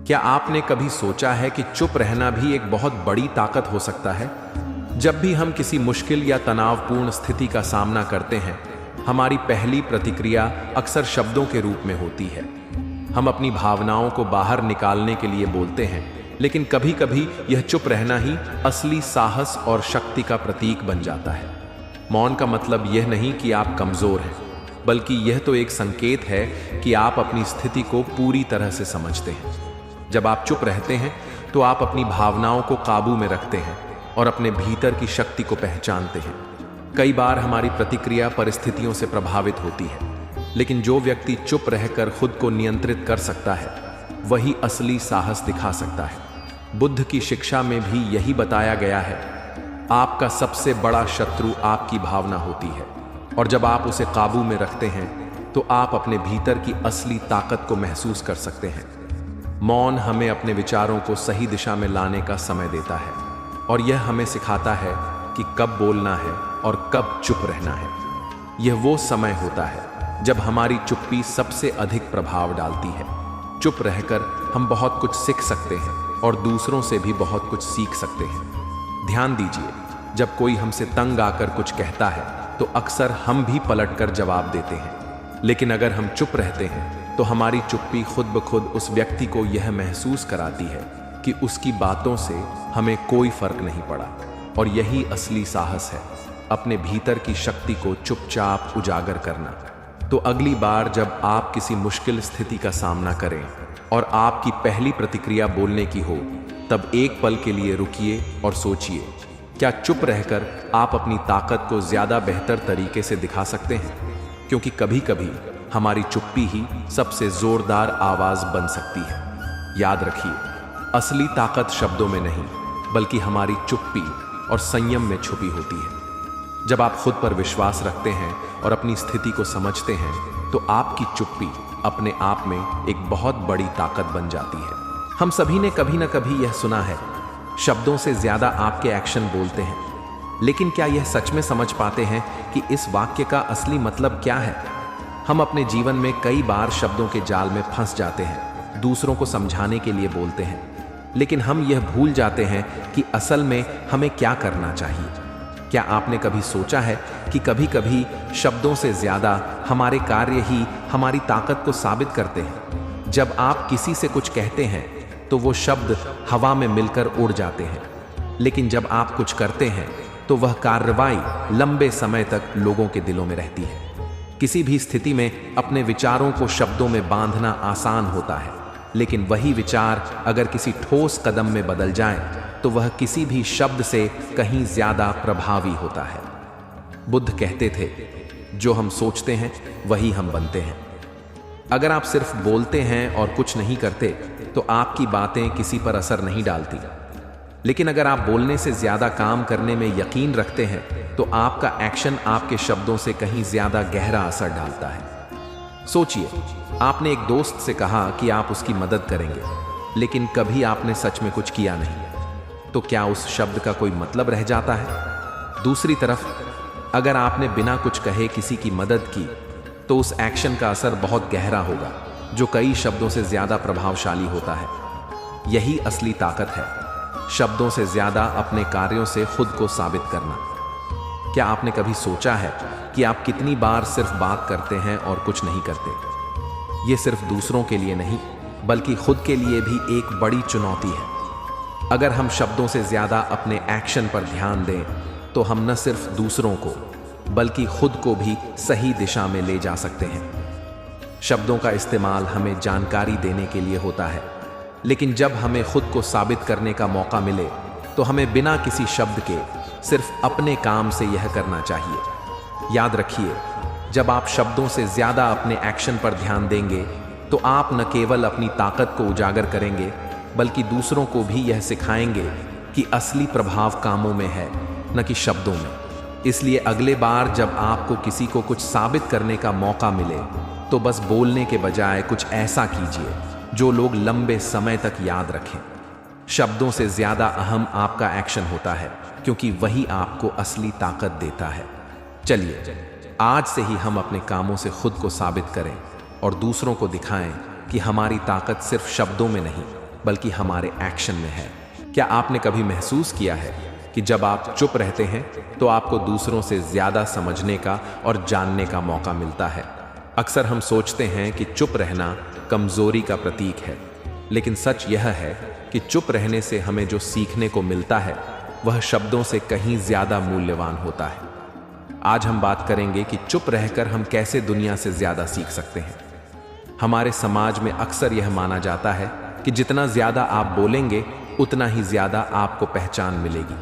क्या आपने कभी सोचा है कि चुप रहना भी एक बहुत बड़ी ताकत हो सकता है? जब भी हम किसी मुश्किल या तनावपूर्ण स्थिति का सामना करते हैं, हमारी पहली प्रतिक्रिया अक्सर शब्दों के रूप में होती है। हम अपनी भावनाओं को बाहर निकालने के लिए बोलते हैं, लेकिन कभी कभी यह चुप रहना ही असली साहस और शक्ति का प्रतीक बन जाता है। मौन का मतलब यह नहीं कि आप कमजोर हैं, बल्कि यह तो एक संकेत है कि आप अपनी स्थिति को पूरी तरह से समझते हैं। जब आप चुप रहते हैं तो आप अपनी भावनाओं को काबू में रखते हैं और अपने भीतर की शक्ति को पहचानते हैं। कई बार हमारी प्रतिक्रिया परिस्थितियों से प्रभावित होती है, लेकिन जो व्यक्ति चुप रहकर खुद को नियंत्रित कर सकता है, वही असली साहस दिखा सकता है। बुद्ध की शिक्षा में भी यही बताया गया है, आपका सबसे बड़ा शत्रु आपकी भावना होती है, और जब आप उसे काबू में रखते हैं तो आप अपने भीतर की असली ताकत को महसूस कर सकते हैं। मौन हमें अपने विचारों को सही दिशा में लाने का समय देता है, और यह हमें सिखाता है कि कब बोलना है और कब चुप रहना है। यह वो समय होता है जब हमारी चुप्पी सबसे अधिक प्रभाव डालती है। चुप रहकर हम बहुत कुछ सीख सकते हैं और दूसरों से भी बहुत कुछ सीख सकते हैं। ध्यान दीजिए, जब कोई हमसे तंग आकर कुछ कहता है तो अक्सर हम भी पलटकर जवाब देते हैं, लेकिन अगर हम चुप रहते हैं तो हमारी चुप्पी खुद ब खुद उस व्यक्ति को यह महसूस कराती है कि उसकी बातों से हमें कोई फर्क नहीं पड़ा। और यही असली साहस है, अपने भीतर की शक्ति को चुपचाप उजागर करना। तो अगली बार जब आप किसी मुश्किल स्थिति का सामना करें और आपकी पहली प्रतिक्रिया बोलने की हो, तब एक पल के लिए रुकिए और सोचिए, क्या चुप रहकर आप अपनी ताकत को ज्यादा बेहतर तरीके से दिखा सकते हैं? क्योंकि कभी कभी हमारी चुप्पी ही सबसे जोरदार आवाज बन सकती है। याद रखिए, असली ताकत शब्दों में नहीं, बल्कि हमारी चुप्पी और संयम में छुपी होती है। जब आप खुद पर विश्वास रखते हैं और अपनी स्थिति को समझते हैं, तो आपकी चुप्पी अपने आप में एक बहुत बड़ी ताकत बन जाती है। हम सभी ने कभी न कभी यह सुना है, शब्दों से ज्यादा आपके एक्शन बोलते हैं। लेकिन क्या यह सच में समझ पाते हैं कि इस वाक्य का असली मतलब क्या है? हम अपने जीवन में कई बार शब्दों के जाल में फंस जाते हैं, दूसरों को समझाने के लिए बोलते हैं, लेकिन हम यह भूल जाते हैं कि असल में हमें क्या करना चाहिए। क्या आपने कभी सोचा है कि कभी कभी शब्दों से ज्यादा हमारे कार्य ही हमारी ताकत को साबित करते हैं? जब आप किसी से कुछ कहते हैं तो वो शब्द हवा में मिलकर उड़ जाते हैं, लेकिन जब आप कुछ करते हैं तो वह कार्रवाई लंबे समय तक लोगों के दिलों में रहती है। किसी भी स्थिति में अपने विचारों को शब्दों में बांधना आसान होता है, लेकिन वही विचार अगर किसी ठोस कदम में बदल जाए तो वह किसी भी शब्द से कहीं ज्यादा प्रभावी होता है। बुद्ध कहते थे, जो हम सोचते हैं वही हम बनते हैं। अगर आप सिर्फ बोलते हैं और कुछ नहीं करते तो आपकी बातें किसी पर असर नहीं डालती, लेकिन अगर आप बोलने से ज्यादा काम करने में यकीन रखते हैं तो आपका एक्शन आपके शब्दों से कहीं ज्यादा गहरा असर डालता है। सोचिए, आपने एक दोस्त से कहा कि आप उसकी मदद करेंगे, लेकिन कभी आपने सच में कुछ किया नहीं, तो क्या उस शब्द का कोई मतलब रह जाता है? दूसरी तरफ, अगर आपने बिना कुछ कहे किसी की मदद की, तो उस एक्शन का असर बहुत गहरा होगा, जो कई शब्दों से ज्यादा प्रभावशाली होता है। यही असली ताकत है, शब्दों से ज्यादा अपने कार्यों से खुद को साबित करना। क्या आपने कभी सोचा है कि आप कितनी बार सिर्फ बात करते हैं और कुछ नहीं करते? ये सिर्फ दूसरों के लिए नहीं, बल्कि खुद के लिए भी एक बड़ी चुनौती है। अगर हम शब्दों से ज्यादा अपने एक्शन पर ध्यान दें, तो हम न सिर्फ दूसरों को, बल्कि खुद को भी सही दिशा में ले जा सकते हैं। शब्दों का इस्तेमाल हमें जानकारी देने के लिए होता है, लेकिन जब हमें खुद को साबित करने का मौका मिले, तो हमें बिना किसी शब्द के सिर्फ अपने काम से यह करना चाहिए। याद रखिए, जब आप शब्दों से ज्यादा अपने एक्शन पर ध्यान देंगे, तो आप न केवल अपनी ताकत को उजागर करेंगे, बल्कि दूसरों को भी यह सिखाएंगे कि असली प्रभाव कामों में है, न कि शब्दों में। इसलिए अगले बार जब आपको किसी को कुछ साबित करने का मौका मिले, तो बस बोलने के बजाय कुछ ऐसा कीजिए जो लोग लंबे समय तक याद रखें। शब्दों से ज्यादा अहम आपका एक्शन होता है, क्योंकि वही आपको असली ताकत देता है। चलिए, आज से ही हम अपने कामों से खुद को साबित करें और दूसरों को दिखाएं कि हमारी ताकत सिर्फ शब्दों में नहीं, बल्कि हमारे एक्शन में है। क्या आपने कभी महसूस किया है कि जब आप चुप रहते हैं तो आपको दूसरों से ज्यादा समझने का और जानने का मौका मिलता है? अक्सर हम सोचते हैं कि चुप रहना कमजोरी का प्रतीक है, लेकिन सच यह है कि चुप रहने से हमें जो सीखने को मिलता है वह शब्दों से कहीं ज्यादा मूल्यवान होता है। आज हम बात करेंगे कि चुप रहकर हम कैसे दुनिया से ज्यादा सीख सकते हैं। हमारे समाज में अक्सर यह माना जाता है कि जितना ज्यादा आप बोलेंगे उतना ही ज्यादा आपको पहचान मिलेगी।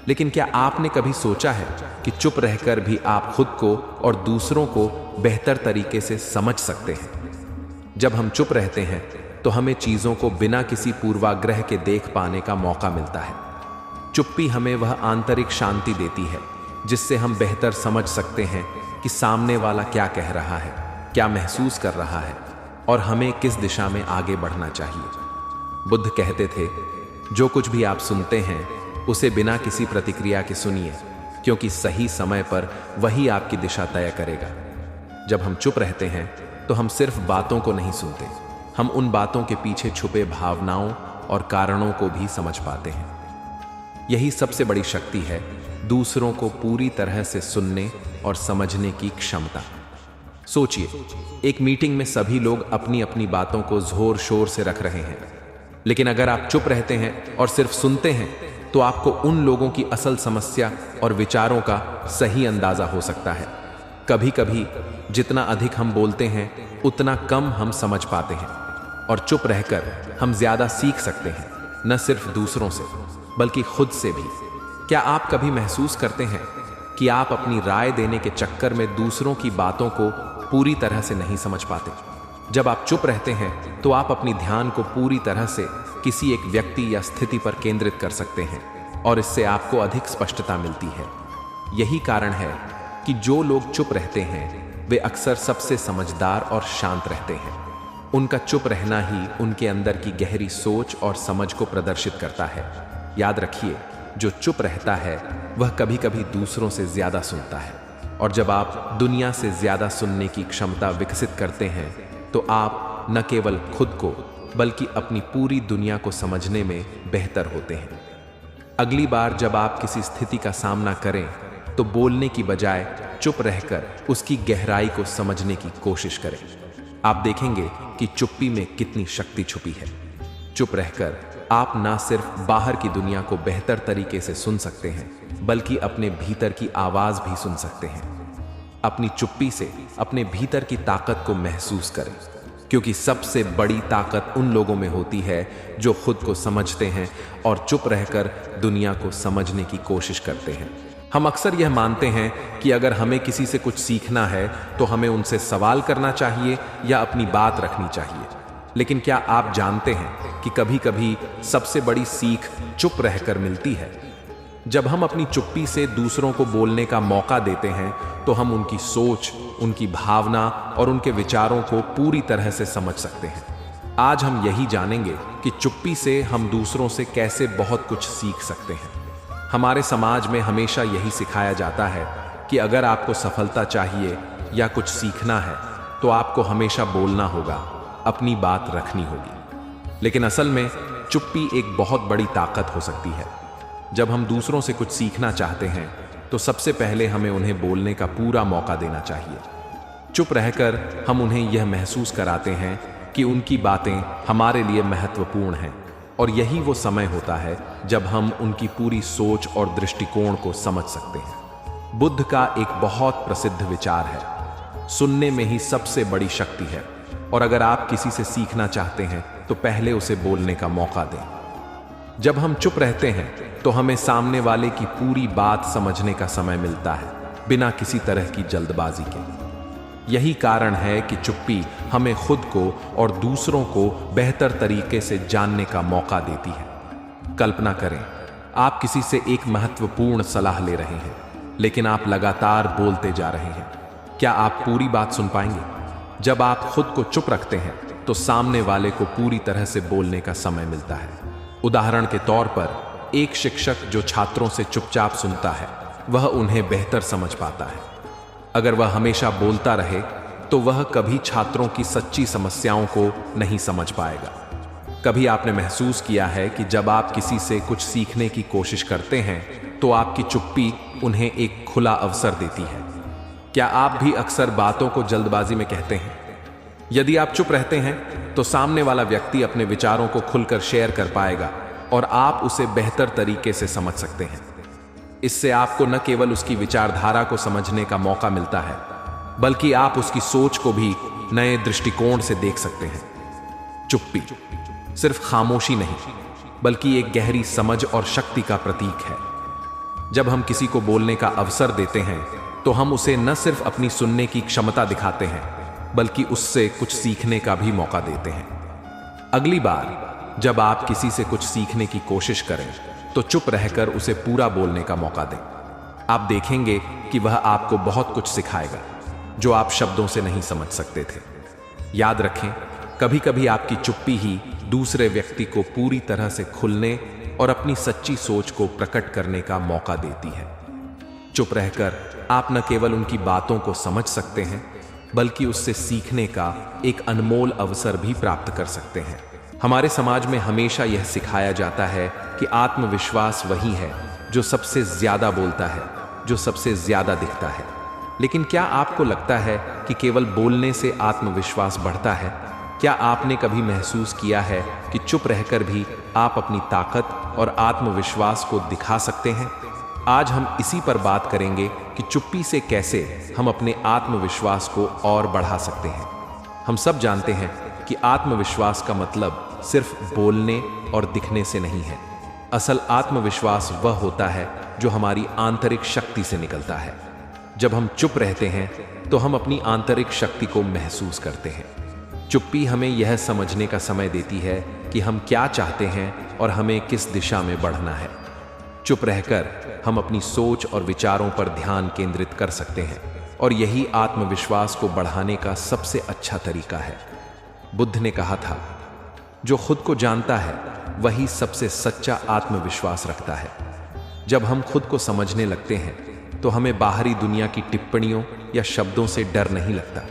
लेकिन क्या आपने कभी सोचा है कि चुप रहकर भी आप खुद को और दूसरों को बेहतर तरीके से समझ सकते हैं? जब हम चुप रहते हैं तो हमें चीजों को बिना किसी पूर्वाग्रह के देख पाने का मौका मिलता है। चुप्पी हमें वह आंतरिक शांति देती है जिससे हम बेहतर समझ सकते हैं कि सामने वाला क्या कह रहा है, क्या महसूस कर रहा है और हमें किस दिशा में आगे बढ़ना चाहिए। बुद्ध कहते थे, जो कुछ भी आप सुनते हैं उसे बिना किसी प्रतिक्रिया के सुनिए, क्योंकि सही समय पर वही आपकी दिशा तय करेगा। जब हम चुप रहते हैं तो हम सिर्फ बातों को नहीं सुनते, हम उन बातों के पीछे छुपे भावनाओं और कारणों को भी समझ पाते हैं। यही सबसे बड़ी शक्ति है, दूसरों को पूरी तरह से सुनने और समझने की क्षमता। सोचिए, एक मीटिंग में सभी लोग अपनी अपनी बातों को जोर शोर से रख रहे हैं, लेकिन अगर आप चुप रहते हैं और सिर्फ सुनते हैं तो आपको उन लोगों की असल समस्या और विचारों का सही अंदाजा हो सकता है। कभी कभी जितना अधिक हम बोलते हैं उतना कम हम समझ पाते हैं, और चुप रहकर हम ज्यादा सीख सकते हैं, न सिर्फ दूसरों से बल्कि खुद से भी। क्या आप कभी महसूस करते हैं कि आप अपनी राय देने के चक्कर में दूसरों की बातों को पूरी तरह से नहीं समझ पाते? जब आप चुप रहते हैं तो आप अपनी ध्यान को पूरी तरह से किसी एक व्यक्ति या स्थिति पर केंद्रित कर सकते हैं, और इससे आपको अधिक स्पष्टता मिलती है। यही कारण है कि जो लोग चुप रहते हैं वे अक्सर सबसे समझदार और शांत रहते हैं। उनका चुप रहना ही उनके अंदर की गहरी सोच और समझ को प्रदर्शित करता है। याद रखिए, जो चुप रहता है वह कभी कभी दूसरों से ज्यादा सुनता है, और जब आप दुनिया से ज्यादा सुनने की क्षमता विकसित करते हैं तो आप न केवल खुद को बल्कि अपनी पूरी दुनिया को समझने में बेहतर होते हैं। अगली बार जब आप किसी स्थिति का सामना करें तो बोलने की बजाय चुप रहकर उसकी गहराई को समझने की कोशिश करें। आप देखेंगे कि चुप्पी में कितनी शक्ति छुपी है। चुप रहकर आप ना सिर्फ बाहर की दुनिया को बेहतर तरीके से सुन सकते हैं बल्कि अपने भीतर की आवाज भी सुन सकते हैं। अपनी चुप्पी से अपने भीतर की ताकत को महसूस करें, क्योंकि सबसे बड़ी ताकत उन लोगों में होती है जो खुद को समझते हैं और चुप रहकर दुनिया को समझने की कोशिश करते हैं। हम अक्सर यह मानते हैं कि अगर हमें किसी से कुछ सीखना है तो हमें उनसे सवाल करना चाहिए या अपनी बात रखनी चाहिए। लेकिन क्या आप जानते हैं कि कभी कभी सबसे बड़ी सीख चुप रहकर मिलती है? जब हम अपनी चुप्पी से दूसरों को बोलने का मौका देते हैं तो हम उनकी सोच, उनकी भावना और उनके विचारों को पूरी तरह से समझ सकते हैं। आज हम यही जानेंगे कि चुप्पी से हम दूसरों से कैसे बहुत कुछ सीख सकते हैं। हमारे समाज में हमेशा यही सिखाया जाता है कि अगर आपको सफलता चाहिए या कुछ सीखना है तो आपको हमेशा बोलना होगा, अपनी बात रखनी होगी। लेकिन असल में चुप्पी एक बहुत बड़ी ताकत हो सकती है। जब हम दूसरों से कुछ सीखना चाहते हैं तो सबसे पहले हमें उन्हें बोलने का पूरा मौका देना चाहिए। चुप रहकर हम उन्हें यह महसूस कराते हैं कि उनकी बातें हमारे लिए महत्वपूर्ण हैं, और यही वो समय होता है जब हम उनकी पूरी सोच और दृष्टिकोण को समझ सकते हैं। बुद्ध का एक बहुत प्रसिद्ध विचार है, सुनने में ही सबसे बड़ी शक्ति है, और अगर आप किसी से सीखना चाहते हैं तो पहले उसे बोलने का मौका दें। जब हम चुप रहते हैं तो हमें सामने वाले की पूरी बात समझने का समय मिलता है, बिना किसी तरह की जल्दबाजी के। यही कारण है कि चुप्पी हमें खुद को और दूसरों को बेहतर तरीके से जानने का मौका देती है। कल्पना करें, आप किसी से एक महत्वपूर्ण सलाह ले रहे हैं, लेकिन आप लगातार बोलते जा रहे हैं। क्या आप पूरी बात सुन पाएंगे? जब आप खुद को चुप रखते हैं तो सामने वाले को पूरी तरह से बोलने का समय मिलता है। उदाहरण के तौर पर, एक शिक्षक जो छात्रों से चुपचाप सुनता है वह उन्हें बेहतर समझ पाता है। अगर वह हमेशा बोलता रहे तो वह कभी छात्रों की सच्ची समस्याओं को नहीं समझ पाएगा। कभी आपने महसूस किया है कि जब आप किसी से कुछ सीखने की कोशिश करते हैं तो आपकी चुप्पी उन्हें एक खुला अवसर देती है? क्या आप भी अक्सर बातों को जल्दबाजी में कहते हैं? यदि आप चुप रहते हैं तो सामने वाला व्यक्ति अपने विचारों को खुलकर शेयर कर पाएगा और आप उसे बेहतर तरीके से समझ सकते हैं। इससे आपको न केवल उसकी विचारधारा को समझने का मौका मिलता है, बल्कि आप उसकी सोच को भी नए दृष्टिकोण से देख सकते हैं। चुप्पी सिर्फ खामोशी नहीं, बल्कि एक गहरी समझ और शक्ति का प्रतीक है। जब हम किसी को बोलने का अवसर देते हैं तो हम उसे न सिर्फ अपनी सुनने की क्षमता दिखाते हैं, बल्कि उससे कुछ सीखने का भी मौका देते हैं। अगली बार जब आप किसी से कुछ सीखने की कोशिश करें तो चुप रहकर उसे पूरा बोलने का मौका दें। आप देखेंगे कि वह आपको बहुत कुछ सिखाएगा जो आप शब्दों से नहीं समझ सकते थे। याद रखें, कभी कभी आपकी चुप्पी ही दूसरे व्यक्ति को पूरी तरह से खुलने और अपनी सच्ची सोच को प्रकट करने का मौका देती है। चुप रहकर आप न केवल उनकी बातों को समझ सकते हैं, बल्कि उससे सीखने का एक अनमोल अवसर भी प्राप्त कर सकते हैं। हमारे समाज में हमेशा यह सिखाया जाता है कि आत्मविश्वास वही है जो सबसे ज्यादा बोलता है, जो सबसे ज्यादा दिखता है। लेकिन क्या आपको लगता है कि केवल बोलने से आत्मविश्वास बढ़ता है? क्या आपने कभी महसूस किया है कि चुप रहकर भी आप अपनी ताकत और आत्मविश्वास को दिखा सकते हैं? आज हम इसी पर बात करेंगे कि चुप्पी से कैसे हम अपने आत्मविश्वास को और बढ़ा सकते हैं। हम सब जानते हैं कि आत्मविश्वास का मतलब सिर्फ बोलने और दिखने से नहीं है। असल आत्मविश्वास वह होता है जो हमारी आंतरिक शक्ति से निकलता है। जब हम चुप रहते हैं तो हम अपनी आंतरिक शक्ति को महसूस करते हैं। चुप्पी हमें यह समझने का समय देती है कि हम क्या चाहते हैं और हमें किस दिशा में बढ़ना है। चुप रहकर हम अपनी सोच और विचारों पर ध्यान केंद्रित कर सकते हैं, और यही आत्मविश्वास को बढ़ाने का सबसे अच्छा तरीका है। बुद्ध ने कहा था, जो खुद को जानता है वही सबसे सच्चा आत्मविश्वास रखता है। जब हम खुद को समझने लगते हैं तो हमें बाहरी दुनिया की टिप्पणियों या शब्दों से डर नहीं लगता।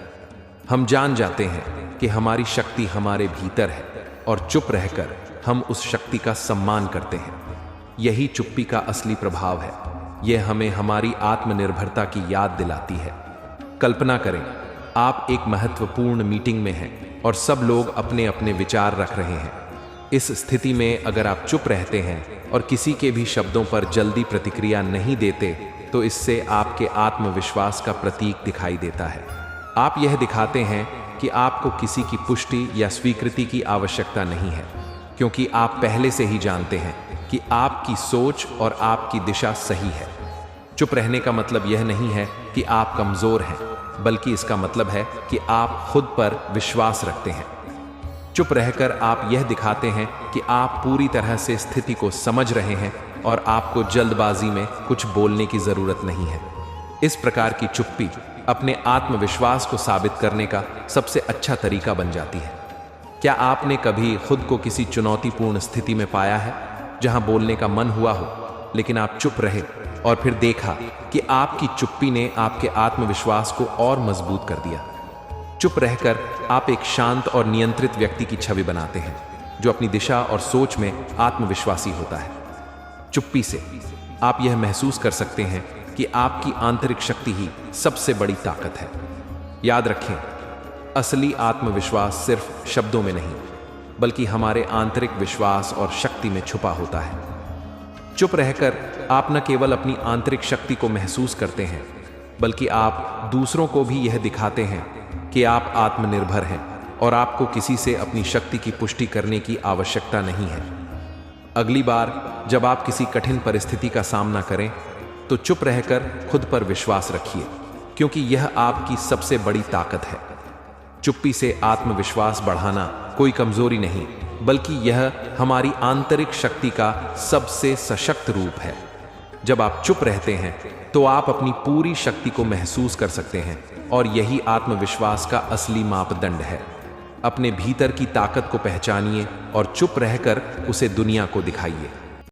हम जान जाते हैं कि हमारी शक्ति हमारे भीतर है, और चुप रहकर हम उस शक्ति का सम्मान करते हैं। यही चुप्पी का असली प्रभाव है। यह हमें हमारी आत्मनिर्भरता की याद दिलाती है। कल्पना करें, आप एक महत्वपूर्ण मीटिंग में हैं और सब लोग अपने अपने विचार रख रहे हैं। इस स्थिति में अगर आप चुप रहते हैं और किसी के भी शब्दों पर जल्दी प्रतिक्रिया नहीं देते, तो इससे आपके आत्मविश्वास का प्रतीक दिखाई देता है। आप यह दिखाते हैं कि आपको किसी की पुष्टि या स्वीकृति की आवश्यकता नहीं है, क्योंकि आप पहले से ही जानते हैं कि आपकी सोच और आपकी दिशा सही है। चुप रहने का मतलब यह नहीं है कि आप कमजोर हैं, बल्कि इसका मतलब है कि आप खुद पर विश्वास रखते हैं। चुप रहकर आप यह दिखाते हैं कि आप पूरी तरह से स्थिति को समझ रहे हैं और आपको जल्दबाजी में कुछ बोलने की जरूरत नहीं है। इस प्रकार की चुप्पी अपने आत्मविश्वास को साबित करने का सबसे अच्छा तरीका बन जाती है। क्या आपने कभी खुद को किसी चुनौतीपूर्ण स्थिति में पाया है जहां बोलने का मन हुआ हो, लेकिन आप चुप रहे और फिर देखा कि आपकी चुप्पी ने आपके आत्मविश्वास को और मजबूत कर दिया? चुप रहकर आप एक शांत और नियंत्रित व्यक्ति की छवि बनाते हैं, जो अपनी दिशा और सोच में आत्मविश्वासी होता है। चुप्पी से आप यह महसूस कर सकते हैं कि आपकी आंतरिक शक्ति ही सबसे बड़ी ताकत है। याद रखें, असली आत्मविश्वास सिर्फ शब्दों में नहीं, बल्कि हमारे आंतरिक विश्वास और शक्ति में छुपा होता है। चुप रहकर आप न केवल अपनी आंतरिक शक्ति को महसूस करते हैं, बल्कि आप दूसरों को भी यह दिखाते हैं कि आप आत्मनिर्भर हैं और आपको किसी से अपनी शक्ति की पुष्टि करने की आवश्यकता नहीं है। अगली बार जब आप किसी कठिन परिस्थिति का सामना करें, तो चुप रहकर खुद पर विश्वास रखिए, क्योंकि यह आपकी सबसे बड़ी ताकत है। चुप्पी से आत्मविश्वास बढ़ाना कोई कमजोरी नहीं, बल्कि यह हमारी आंतरिक शक्ति का सबसे सशक्त रूप है। जब आप चुप रहते हैं तो आप अपनी पूरी शक्ति को महसूस कर सकते हैं, और यही आत्मविश्वास का असली मापदंड है। अपने भीतर की ताकत को पहचानिए और चुप रहकर उसे दुनिया को दिखाइए।